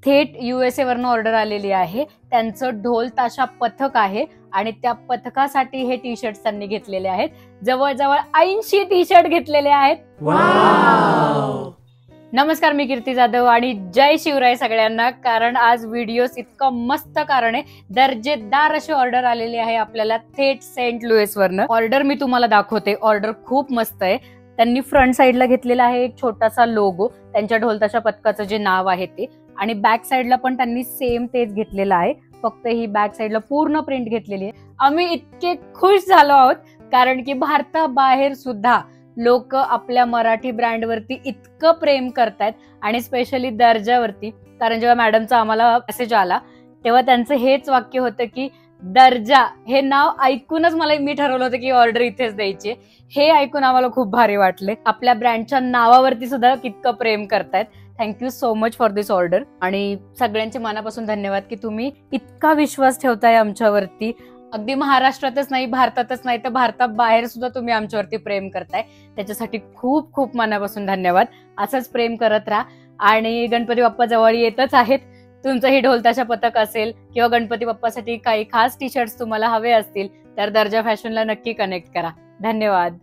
थेट USA वरनं order आलेली आहे. त्यांचं ढोल ताशा पथक आहे आणि त्या पथकासाठी हे टी शर्ट त्यांनी घेतलेले आहेत. जवळजवळ 80 टी शर्ट घेतलेले आहेत. नमस्कार, मी कीर्ती जाधव आणि जय शिवराय सगळ्यांना. कारण आज व्हिडिओस इतकं मस्त कारण आहे, दर्जेदार अशी ऑर्डर आलेली आहे आपल्याला थेट सेंट लुईस वरनं. ऑर्डर मी तुम्हाला दाखवते. ऑर्डर खूप मस्त आहे. त्यांनी फ्रंट साईडला घेतलेला आहे एक छोटासा लोगो, त्यांच्या ढोलताशा पथकाचं जे नाव आहे ते, आणि बॅक साईडला पण त्यांनी सेम तेच घेतलेलं आहे. फक्त ही बॅक साईडला पूर्ण प्रिंट घेतलेली आहे. आम्ही इतके खुश झालो आहोत कारण की भारताबाहेर सुद्धा लोक आपल्या मराठी ब्रँडवरती इतकं प्रेम करतायत आणि स्पेशली दर्जावरती. कारण जेव्हा मॅडमचा आम्हाला मेसेज आला तेव्हा त्यांचं हेच वाक्य होतं की दर्जा हे नाव ऐकूनच मी ठरवलं होतं की ऑर्डर इथेच द्यायची. हे ऐकून आम्हाला खूप भारी वाटले. आपल्या ब्रँडच्या नावावरती सुद्धा कितकं प्रेम करतायत. Thank you so much for this order. आणि सगळ्यांचे मनापासून धन्यवाद की तुम्ही इतका विश्वास ठेवताय आमच्यावरती. अगदी महाराष्ट्रातच नाही, भारतातच नाही तर भारताबाहेर सुद्धा तुम्ही आमच्यावरती प्रेम करताय. त्याच्यासाठी खूप खूप मनापासून धन्यवाद. असंच प्रेम करत राहा. आणि गणपती बाप्पा जवळ येतच आहेत. तुमचं ही ढोलताशा पथक असेल किंवा गणपती बाप्पासाठी काही खास टी शर्ट्स तुम्हाला हवे असतील तर दर्जा फॅशनला नक्की कनेक्ट करा. धन्यवाद.